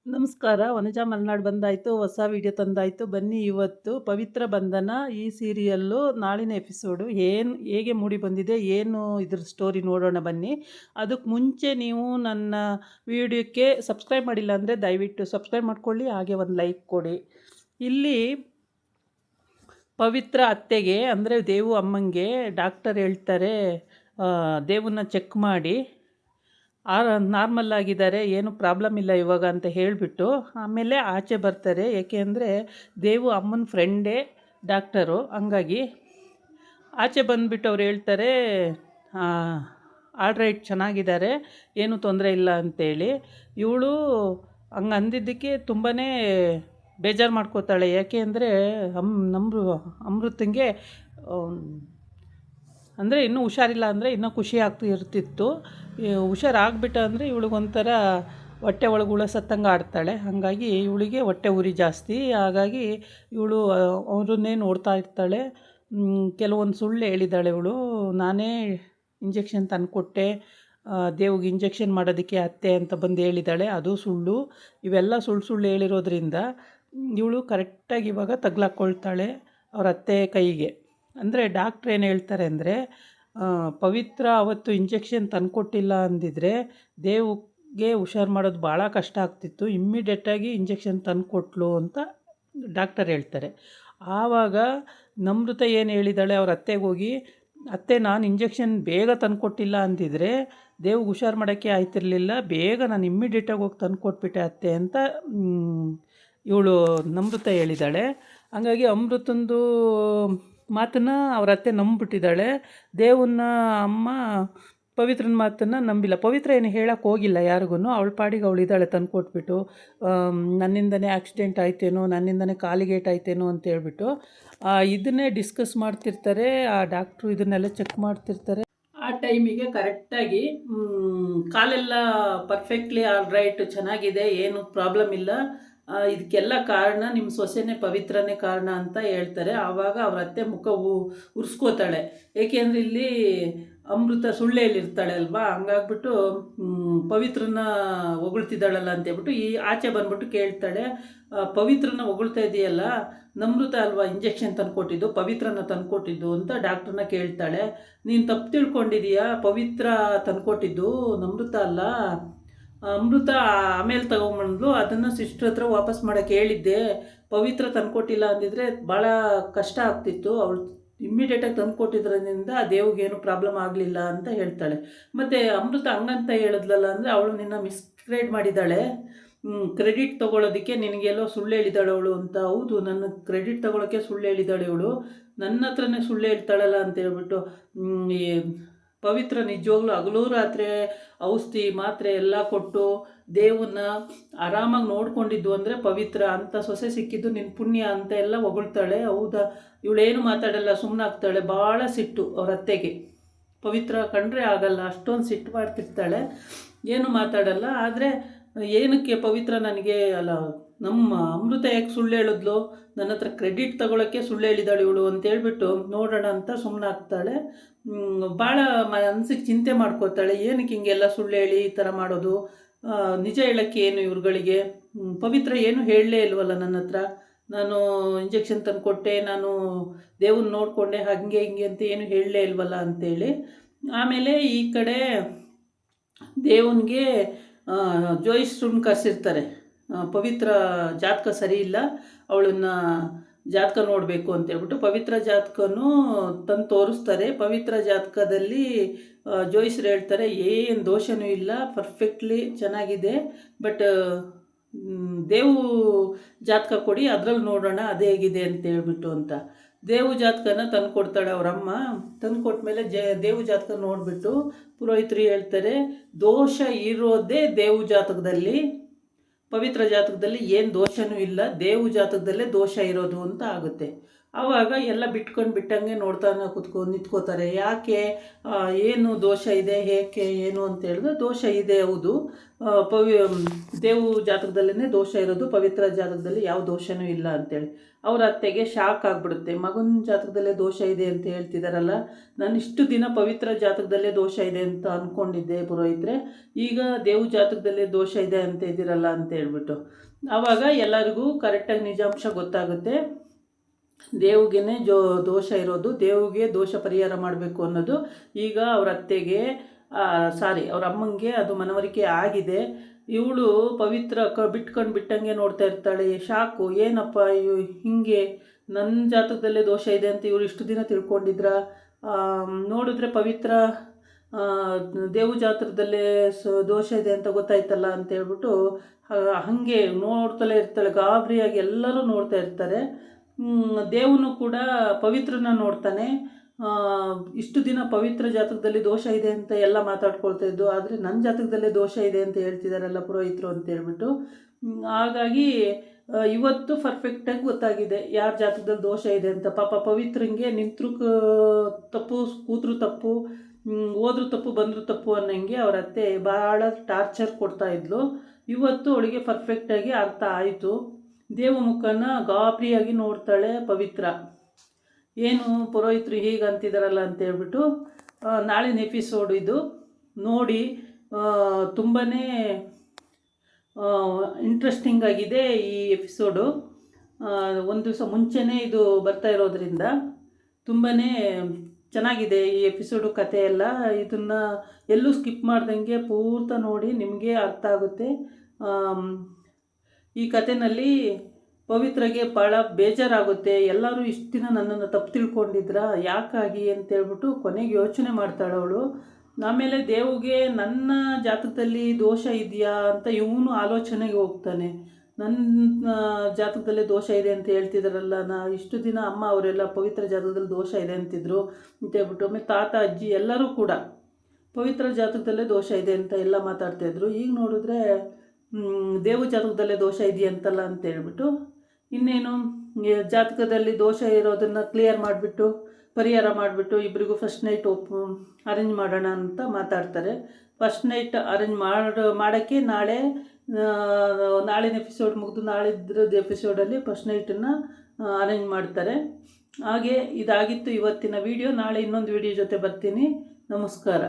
ನಮಸ್ಕಾರ. ವನಜಾ ಮಲ್ನಾಡ್ ಬಂದಾಯಿತು. ಹೊಸ ವಿಡಿಯೋ ತಂದಾಯಿತು. ಬನ್ನಿ ಇವತ್ತು ಪವಿತ್ರ ಬಂಧನ ಈ ಸೀರಿಯಲ್ಲು ನಾಳಿನ ಎಪಿಸೋಡು ಹೇಗೆ ಮೂಡಿ ಬಂದಿದೆ, ಏನು ಇದ್ರ ಸ್ಟೋರಿ ನೋಡೋಣ ಬನ್ನಿ. ಅದಕ್ಕೆ ಮುಂಚೆ ನೀವು ನನ್ನ ವಿಡಿಯೋಕ್ಕೆ ಸಬ್ಸ್ಕ್ರೈಬ್ ಮಾಡಿಲ್ಲ ಅಂದರೆ ದಯವಿಟ್ಟು ಸಬ್ಸ್ಕ್ರೈಬ್ ಮಾಡ್ಕೊಳ್ಳಿ, ಹಾಗೆ ಒಂದು ಲೈಕ್ ಕೊಡಿ. ಇಲ್ಲಿ ಪವಿತ್ರ ಅತ್ತೆಗೆ ಅಂದರೆ ದೇವು ಅಮ್ಮಂಗೆ ಡಾಕ್ಟರ್ ಹೇಳ್ತಾರೆ, ದೇವನ್ನ ಚೆಕ್ ಮಾಡಿ ನಾರ್ಮಲ್ ಆಗಿದ್ದಾರೆ, ಏನು ಪ್ರಾಬ್ಲಮ್ ಇಲ್ಲ ಇವಾಗ ಅಂತ ಹೇಳಿಬಿಟ್ಟು ಆಮೇಲೆ ಆಚೆ ಬರ್ತಾರೆ. ಏಕೆ ಅಂದರೆ ದೇವು ಅಮ್ಮನ ಫ್ರೆಂಡೇ ಡಾಕ್ಟರು. ಹಂಗಾಗಿ ಆಚೆ ಬಂದುಬಿಟ್ಟು ಅವ್ರು ಹೇಳ್ತಾರೆ, ಆಲ್ರೈಟ್ ಚೆನ್ನಾಗಿದ್ದಾರೆ, ಏನೂ ತೊಂದರೆ ಇಲ್ಲ ಅಂತೇಳಿ. ಇವಳು ಹಂಗೆ ಅಂದಿದ್ದಕ್ಕೆ ತುಂಬಾ ಬೇಜಾರು ಮಾಡ್ಕೋತಾಳೆ. ಯಾಕೆ ಅಂದರೆ ಅಮೃತಂಗೆ ಅಂದರೆ ಇನ್ನೂ ಹುಷಾರಿಲ್ಲ ಅಂದರೆ ಇನ್ನೂ ಖುಷಿ ಇರ್ತಿತ್ತು. ಹುಷಾರಾಗ್ಬಿಟ್ಟ ಅಂದರೆ ಇವಳಿಗೊಂಥರ ಹೊಟ್ಟೆ ಒಳಗೆ ಹುಳ ಸತ್ತಂಗೆ ಆಡ್ತಾಳೆ. ಹಾಗಾಗಿ ಇವಳಿಗೆ ಹೊಟ್ಟೆ ಉರಿ ಜಾಸ್ತಿ. ಹಾಗಾಗಿ ಇವಳು ಅವ್ರನ್ನೇ ನೋಡ್ತಾ ಇರ್ತಾಳೆ. ಕೆಲವೊಂದು ಸುಳ್ಳು ಹೇಳಿದ್ದಾಳೆ ಇವಳು. ನಾನೇ ಇಂಜೆಕ್ಷನ್ ತಂದುಕೊಟ್ಟೆ, ದೇವ್ಗೆ ಇಂಜೆಕ್ಷನ್ ಮಾಡೋದಕ್ಕೆ ಅತ್ತೆ ಅಂತ ಬಂದು ಹೇಳಿದ್ದಾಳೆ, ಅದು ಸುಳ್ಳು. ಇವೆಲ್ಲ ಸುಳ್ಳು ಹೇಳಿರೋದ್ರಿಂದ ಇವಳು ಕರೆಕ್ಟಾಗಿ ಇವಾಗ ತಗ್ಲಾಕ್ಕೊಳ್ತಾಳೆ ಅವ್ರ ಅತ್ತೆ ಕೈಗೆ. ಅಂದರೆ ಡಾಕ್ಟ್ರ್ ಏನು ಹೇಳ್ತಾರೆ ಅಂದರೆ, ಪವಿತ್ರ ಅವತ್ತು ಇಂಜೆಕ್ಷನ್ ತಂದುಕೊಟ್ಟಿಲ್ಲ ಅಂದಿದ್ರೆ ದೇವ್ಗೆ ಹುಷಾರು ಮಾಡೋದು ಭಾಳ ಕಷ್ಟ ಆಗ್ತಿತ್ತು, ಇಮ್ಮಿಡಿಯೇಟಾಗಿ ಇಂಜೆಕ್ಷನ್ ತಂದುಕೊಟ್ಲು ಅಂತ ಡಾಕ್ಟರ್ ಹೇಳ್ತಾರೆ. ಆವಾಗ ನಮೃತ ಏನು ಹೇಳಿದ್ದಾಳೆ ಅವ್ರ ಅತ್ತೆಗೆ ಹೋಗಿ, ಅತ್ತೆ ನಾನು ಇಂಜೆಕ್ಷನ್ ಬೇಗ ತಂದುಕೊಟ್ಟಿಲ್ಲ ಅಂದಿದ್ರೆ ದೇವ್ಗೆ ಹುಷಾರು ಮಾಡೋಕ್ಕೆ ಆಯ್ತಿರಲಿಲ್ಲ, ಬೇಗ ನಾನು ಇಮ್ಮಿಡಿಯೇಟಾಗಿ ಹೋಗಿ ತಂದುಕೊಟ್ಬಿಟ್ಟೆ ಅತ್ತೆ ಅಂತ ಇವಳು ನಮೃತ ಹೇಳಿದ್ದಾಳೆ. ಹಾಗಾಗಿ ಅಮೃತಂದು ಮಾತನ್ನು ಅವ್ರ ಅತ್ತೆ ನಂಬಿಬಿಟ್ಟಿದ್ದಾಳೆ. ದೇವನ್ನ ಅಮ್ಮ ಪವಿತ್ರನ ಮಾತನ್ನು ನಂಬಿಲ್ಲ. ಪವಿತ್ರ ಏನು ಹೇಳೋಕ್ಕೆ ಹೋಗಿಲ್ಲ ಯಾರಿಗೂ, ಅವಳ ಪಾಡಿಗೆ ಅವಳಿದ್ದಾಳೆ ತಂದುಕೊಟ್ಬಿಟ್ಟು. ನನ್ನಿಂದನೇ ಆಕ್ಸಿಡೆಂಟ್ ಆಯ್ತೇನೋ, ನನ್ನಿಂದನೇ ಕಾಲಿಗೇಟ್ ಆಯ್ತೇನೋ ಅಂತ ಹೇಳ್ಬಿಟ್ಟು ಇದನ್ನೇ ಡಿಸ್ಕಸ್ ಮಾಡ್ತಿರ್ತಾರೆ. ಆ ಡಾಕ್ಟ್ರು ಇದನ್ನೆಲ್ಲ ಚೆಕ್ ಮಾಡ್ತಿರ್ತಾರೆ. ಆ ಟೈಮಿಗೆ ಕರೆಕ್ಟಾಗಿ ಕಾಲೆಲ್ಲ ಪರ್ಫೆಕ್ಟ್ಲಿ ಆಲ್ರೈಟ್ ಚೆನ್ನಾಗಿದೆ, ಏನು ಪ್ರಾಬ್ಲಮ್ ಇಲ್ಲ, ಇದಕ್ಕೆಲ್ಲ ಕಾರಣ ನಿಮ್ಮ ಸೊಸೆನೇ ಪವಿತ್ರನೇ ಕಾರಣ ಅಂತ ಹೇಳ್ತಾರೆ. ಆವಾಗ ಅವ್ರ ಅತ್ತೆ ಮುಖ ಉರ್ಸ್ಕೋತಾಳೆ. ಏಕೆಂದರೆ ಇಲ್ಲಿ ಅಮೃತ ಸುಳ್ಳು ಹೇಳಿರ್ತಾಳೆ ಅಲ್ವಾ, ಹಂಗಾಗ್ಬಿಟ್ಟು ಪವಿತ್ರನ ಹೊಗಳ್ತಿದ್ದಾಳಲ್ಲ ಅಂತೇಳ್ಬಿಟ್ಟು ಈ ಆಚೆ ಬಂದ್ಬಿಟ್ಟು ಕೇಳ್ತಾಳೆ, ಪವಿತ್ರನ ಹೊಗಳ್ತಾ ಇದೆಯಲ್ಲ, ನಮೃತ ಅಲ್ವಾ ಇಂಜೆಕ್ಷನ್ ತಂದುಕೊಟ್ಟಿದ್ದು, ಪವಿತ್ರನ ತಂದುಕೊಟ್ಟಿದ್ದು ಅಂತ ಡಾಕ್ಟ್ರನ್ನ ಕೇಳ್ತಾಳೆ. ನೀನು ತಪ್ಪು ತಿಳ್ಕೊಂಡಿದೀಯಾ, ಪವಿತ್ರ ತಂದುಕೊಟ್ಟಿದ್ದು ನಮೃತ ಅಲ್ಲ, ಅಮೃತ ಆಮೇಲೆ ತಗೊಂಬಂದ್ಲು, ಅದನ್ನು ಸಿಸ್ಟ್ರ್ ಹತ್ರ ವಾಪಸ್ ಮಾಡೋಕ್ಕೆ ಹೇಳಿದ್ದೆ, ಪವಿತ್ರ ತಂದುಕೊಟ್ಟಿಲ್ಲ ಅಂದಿದ್ರೆ ಭಾಳ ಕಷ್ಟ ಆಗ್ತಿತ್ತು, ಅವಳು ಇಮ್ಮಿಡಿಯೇಟಾಗಿ ತಂದುಕೊಟ್ಟಿದ್ರಿಂದ ದೇವ್ಗೇನು ಪ್ರಾಬ್ಲಮ್ ಆಗಲಿಲ್ಲ ಅಂತ ಹೇಳ್ತಾಳೆ. ಮತ್ತು ಅಮೃತ ಹಂಗಂತ ಹೇಳಿದ್ಲಲ್ಲ ಅಂದರೆ ಅವಳು ನಿನ್ನ ಮಿಸ್ಗೈಡ್ ಮಾಡಿದ್ದಾಳೆ, ಕ್ರೆಡಿಟ್ ತೊಗೊಳೋದಕ್ಕೆ ನಿನಗೆಲ್ಲೋ ಸುಳ್ಳು ಹೇಳಿದಾಳೆ ಅವಳು ಅಂತ. ಹೌದು, ನನ್ನ ಕ್ರೆಡಿಟ್ ತೊಗೊಳೋಕ್ಕೆ ಸುಳ್ಳು ಹೇಳಿದ್ದಾಳೆ ಇವಳು, ನನ್ನ ಹತ್ರನೇ ಸುಳ್ಳು ಹೇಳ್ತಾಳಲ್ಲ ಅಂತ ಹೇಳ್ಬಿಟ್ಟು ಪವಿತ್ರ ನಿಜವಾಗ್ಲೂ ಹಗಲು ರಾತ್ರಿ ಔಷಧಿ ಮಾತ್ರೆ ಎಲ್ಲ ಕೊಟ್ಟು ದೇವನ್ನ ಆರಾಮಾಗಿ ನೋಡ್ಕೊಂಡಿದ್ದು ಅಂದರೆ ಪವಿತ್ರ, ಅಂತ ಸೊಸೆ ಸಿಕ್ಕಿದ್ದು ನಿನ್ನ ಪುಣ್ಯ ಅಂತ ಎಲ್ಲ ಹೊಗಳ್ತಾಳೆ. ಹೌದಾ, ಇವಳೇನು ಮಾತಾಡಲ್ಲ, ಸುಮ್ಮನಾಗ್ತಾಳೆ. ಭಾಳ ಸಿಟ್ಟು ಅವ್ರ ಅತ್ತೆಗೆ. ಪವಿತ್ರ ಕಂಡ್ರೆ ಆಗಲ್ಲ, ಅಷ್ಟೊಂದು ಸಿಟ್ಟು ಮಾಡ್ತಿರ್ತಾಳೆ, ಏನು ಮಾತಾಡಲ್ಲ. ಆದರೆ ಏನಕ್ಕೆ ಪವಿತ್ರ ನನಗೆ ಅಲ್ಲ, ನಮ್ಮ ಅಮೃತ ಯಾಕೆ ಸುಳ್ಳು ಹೇಳಿದ್ಲು, ನನ್ನ ಹತ್ರ ಕ್ರೆಡಿಟ್ ತಗೊಳ್ಳೋಕ್ಕೆ ಸುಳ್ಳು ಹೇಳಿದಾಳೆ ಇವಳು ಅಂತೇಳ್ಬಿಟ್ಟು ನೋಡೋಣ ಅಂತ ಸುಮ್ಮನಾಗ್ತಾಳೆ. ಭಾಳ ಮನಸ್ಸಿಗೆ ಚಿಂತೆ ಮಾಡ್ಕೋತಾಳೆ, ಏನಕ್ಕೆ ಹಿಂಗೆಲ್ಲ ಸುಳ್ಳು ಹೇಳಿ ಈ ಥರ ಮಾಡೋದು, ನಿಜ ಹೇಳೋಕ್ಕೆ ಏನು ಇವ್ರುಗಳಿಗೆ, ಪವಿತ್ರ ಏನು ಹೇಳಲೇ ಇಲ್ವಲ್ಲ ನನ್ನ ಹತ್ರ, ನಾನು ಇಂಜೆಕ್ಷನ್ ತಂದುಕೊಟ್ಟೆ, ನಾನು ದೇವನ್ನ ನೋಡಿಕೊಂಡೆ, ಹಾಗೆ ಹಿಂಗೆ ಅಂತ ಏನು ಹೇಳಲೇ ಇಲ್ವಲ್ಲ ಅಂತೇಳಿ. ಆಮೇಲೆ ಈ ಕಡೆ ದೇವನಿಗೆ ಜೋಯಿಸ್ರನ್ನ ಕರೆಸಿರ್ತಾರೆ. ಪವಿತ್ರ ಜಾತಕ ಸರಿ ಇಲ್ಲ, ಅವಳನ್ನು ಜಾತಕ ನೋಡಬೇಕು ಅಂತೇಳ್ಬಿಟ್ಟು ಪವಿತ್ರ ಜಾತಕನೂ ತಂದು ತೋರಿಸ್ತಾರೆ. ಪವಿತ್ರ ಜಾತಕದಲ್ಲಿ ಜೋಯಿಸ್ರು ಹೇಳ್ತಾರೆ, ಏನು ದೋಷನೂ ಇಲ್ಲ, ಪರ್ಫೆಕ್ಟ್ಲಿ ಚೆನ್ನಾಗಿದೆ, ಬಟ್ ದೇವು ಜಾತಕ ಕೊಡಿ, ಅದರಲ್ಲಿ ನೋಡೋಣ ಅದು ಹೇಗಿದೆ ಅಂತೇಳ್ಬಿಟ್ಟು ಅಂತ. ದೇವು ಜಾತಕನ ತಂದು ಕೊಡ್ತಾಳೆ ಅವರಮ್ಮ. ತಂದು ಕೊಟ್ಮೇಲೆ ದೇವು ಜಾತಕ ನೋಡಿಬಿಟ್ಟು ಪುರೋಹಿತರು ಹೇಳ್ತಾರೆ, ದೋಷ ಇರೋದೇ ದೇವು ಜಾತಕದಲ್ಲಿ, ಪವಿತ್ರ ಜಾತಕದಲ್ಲಿ ಏನು ದೋಷನೂ ಇಲ್ಲ, ದೇವು ಜಾತಕದಲ್ಲೇ ದೋಷ ಇರೋದು ಅಂತ ಆಗುತ್ತೆ. ಆವಾಗ ಎಲ್ಲ ಬಿಟ್ಟಂಗೆ ನೋಡ್ತಾನೆ ನಿಂತ್ಕೋತಾರೆ. ಯಾಕೆ, ಏನು ದೋಷ ಇದೆ, ಏಕೆ, ಏನು ಅಂತ ಹೇಳಿದ್ರೆ ದೋಷ ಇದೆ, ಹೌದು. ದೇವು ಜಾತಕದಲ್ಲೇ ದೋಷ ಇರೋದು, ಪವಿತ್ರ ಜಾತಕದಲ್ಲಿ ಯಾವ ದೋಷನೂ ಇಲ್ಲ ಅಂತೇಳಿ. ಅವ್ರ ಅತ್ತೆಗೆ ಶಾಕ್ ಆಗಿಬಿಡುತ್ತೆ. ಮಗನ ಜಾತಕದಲ್ಲೇ ದೋಷ ಇದೆ ಅಂತ ಹೇಳ್ತಿದ್ದಾರಲ್ಲ, ನಾನು ಇಷ್ಟು ದಿನ ಪವಿತ್ರ ಜಾತಕದಲ್ಲೇ ದೋಷ ಇದೆ ಅಂತ ಅಂದ್ಕೊಂಡಿದ್ದೆ ಪುರೋಹಿತರೆ, ಈಗ ದೇವು ಜಾತಕದಲ್ಲೇ ದೋಷ ಇದೆ ಅಂತ ಇದ್ದೀರಲ್ಲ ಅಂತ ಹೇಳ್ಬಿಟ್ಟು. ಆವಾಗ ಎಲ್ಲರಿಗೂ ಕರೆಕ್ಟಾಗಿ ನಿಜಾಂಶ ಗೊತ್ತಾಗುತ್ತೆ. ದೇವ್ಗೆ ದೋಷ ಇರೋದು, ದೇವ್ಗೆ ದೋಷ ಪರಿಹಾರ ಮಾಡಬೇಕು ಅನ್ನೋದು ಈಗ ಅವ್ರ ಅತ್ತೆಗೆ, ಅವ್ರ ಅಮ್ಮಂಗೆ ಅದು ಮನವರಿಕೆ ಆಗಿದೆ. ಇವಳು ಪವಿತ್ರ ಬಿಟ್ಟಂಗೆ ನೋಡ್ತಾ ಇರ್ತಾಳೆ. ಶಾಕು, ಏನಪ್ಪ ಹಿಂಗೆ ನನ್ನ ಜಾತಕದಲ್ಲೇ ದೋಷ ಇದೆ ಅಂತ ಇವರು ಇಷ್ಟು ದಿನ ತಿಳ್ಕೊಂಡಿದ್ರ, ನೋಡಿದ್ರೆ ಪವಿತ್ರ ದೇವು ಜಾತಕದಲ್ಲೇ ದೋಷ ಇದೆ ಅಂತ ಗೊತ್ತಾಯ್ತಲ್ಲ ಅಂತ ಹೇಳ್ಬಿಟ್ಟು ಹಾಗೆ ನೋಡ್ತಲೇ ಇರ್ತಾಳೆ. ಗಾಬರಿಯಾಗಿ ಎಲ್ಲರೂ ನೋಡ್ತಾ ಇರ್ತಾರೆ. ದೇವನು ಕೂಡ ಪವಿತ್ರನ ನೋಡ್ತಾನೆ. ಇಷ್ಟು ದಿನ ಪವಿತ್ರ ಜಾತಕದಲ್ಲಿ ದೋಷ ಇದೆ ಅಂತ ಎಲ್ಲ ಮಾತಾಡ್ಕೊಳ್ತಾ ಇದ್ದು, ಆದರೆ ನನ್ನ ಜಾತಕದಲ್ಲೇ ದೋಷ ಇದೆ ಅಂತ ಹೇಳ್ತಿದ್ದಾರಲ್ಲ ಪುರೋಹಿತರು ಅಂತ ಹೇಳ್ಬಿಟ್ಟು. ಹಾಗಾಗಿ ಇವತ್ತು ಪರ್ಫೆಕ್ಟಾಗಿ ಗೊತ್ತಾಗಿದೆ ಯಾರ ಜಾತಕದಲ್ಲಿ ದೋಷ ಇದೆ ಅಂತ. ಪಾಪ ಪವಿತ್ರಂಗೆ ನಿಂತರೂ ತಪ್ಪು, ಕೂತರು ತಪ್ಪು, ಹೋದ್ರೂ ತಪ್ಪು, ಬಂದರೂ ತಪ್ಪು ಅನ್ನಂಗೆ ಅವ್ರ ಅತ್ತೆ ಭಾಳ ಟಾರ್ಚರ್ ಕೊಡ್ತಾಯಿದ್ಲು. ಇವತ್ತು ಅವಳಿಗೆ ಪರ್ಫೆಕ್ಟಾಗಿ ಅರ್ಥ ಆಯಿತು. ದೇವ ಮುಖನ ಗಾಬರಿಯಾಗಿ ನೋಡ್ತಾಳೆ ಪವಿತ್ರ. ಏನು ಪುರೋಹಿತರು ಹೀಗೆ ಅಂತಿದ್ದಾರಲ್ಲ ಅಂತ ಹೇಳ್ಬಿಟ್ಟು. ನಾಳಿನ ಎಪಿಸೋಡ್ ಇದು ನೋಡಿ, ತುಂಬಾ ಇಂಟ್ರೆಸ್ಟಿಂಗ್ ಆಗಿದೆ ಈ ಎಪಿಸೋಡು. ಒಂದು ದಿವಸ ಮುಂಚೆನೇ ಇದು ಬರ್ತಾ ಇರೋದ್ರಿಂದ ತುಂಬಾ ಚೆನ್ನಾಗಿದೆ ಈ ಎಪಿಸೋಡು, ಕತೆ ಎಲ್ಲ. ಇದನ್ನು ಎಲ್ಲೂ ಸ್ಕಿಪ್ ಮಾಡ್ದಂಗೆ ಪೂರ್ತ ನೋಡಿ, ನಿಮಗೆ ಅರ್ಥ ಆಗುತ್ತೆ. ಈ ಕಥೆನಲ್ಲಿ ಪವಿತ್ರಗೆ ಭಾಳ ಬೇಜಾರಾಗುತ್ತೆ. ಎಲ್ಲರೂ ಇಷ್ಟು ದಿನ ನನ್ನನ್ನು ತಪ್ಪು ತಿಳ್ಕೊಂಡಿದ್ರ, ಯಾಕಾಗಿ ಅಂತೇಳ್ಬಿಟ್ಟು ಕೊನೆಗೆ ಯೋಚನೆ ಮಾಡ್ತಾಳೆ ಅವಳು. ಆಮೇಲೆ ದೇವ್ಗೆ ನನ್ನ ಜಾತಕದಲ್ಲಿ ದೋಷ ಇದೆಯಾ ಅಂತ ಇವನು ಆಲೋಚನೆಗೆ ಹೋಗ್ತಾನೆ. ನನ್ನ ಜಾತಕದಲ್ಲೇ ದೋಷ ಇದೆ ಅಂತ ಹೇಳ್ತಿದ್ದಾರಲ್ಲ, ಇಷ್ಟು ದಿನ ಅಮ್ಮ ಅವರೆಲ್ಲ ಪವಿತ್ರ ಜಾತಕದಲ್ಲಿ ದೋಷ ಇದೆ ಅಂತಿದ್ರು ಅಂತ ಹೇಳ್ಬಿಟ್ಟು. ಆಮೇಲೆ ತಾತ ಅಜ್ಜಿ ಎಲ್ಲರೂ ಕೂಡ ಪವಿತ್ರ ಜಾತಕದಲ್ಲೇ ದೋಷ ಇದೆ ಅಂತ ಎಲ್ಲ ಮಾತಾಡ್ತಾಯಿದ್ರು. ಈಗ ನೋಡಿದ್ರೆ ದೇವ ಜಾತಕದಲ್ಲೇ ದೋಷ ಇದೆಯಂತಲ್ಲ ಅಂತ ಹೇಳ್ಬಿಟ್ಟು, ಇನ್ನೇನು ಜಾತಕದಲ್ಲಿ ದೋಷ ಇರೋದನ್ನು ಕ್ಲಿಯರ್ ಮಾಡಿಬಿಟ್ಟು ಪರಿಹಾರ ಮಾಡಿಬಿಟ್ಟು ಇಬ್ಬರಿಗೂ ಫಸ್ಟ್ ನೈಟ್ ಅರೇಂಜ್ ಮಾಡೋಣ ಅಂತ ಮಾತಾಡ್ತಾರೆ. ಫಸ್ಟ್ ನೈಟ್ ಅರೇಂಜ್ ಮಾಡೋಕ್ಕೆ ನಾಳಿನ ಎಪಿಸೋಡ್ ಮುಗಿದು ನಾಳಿದ್ರದ್ದು ಎಪಿಸೋಡಲ್ಲಿ ಫಸ್ಟ್ ನೈಟನ್ನು ಅರೇಂಜ್ ಮಾಡ್ತಾರೆ. ಹಾಗೆ ಇದಾಗಿತ್ತು ಇವತ್ತಿನ ವಿಡಿಯೋ. ನಾಳೆ ಇನ್ನೊಂದು ವಿಡಿಯೋ ಜೊತೆ ಬರ್ತೀನಿ. ನಮಸ್ಕಾರ.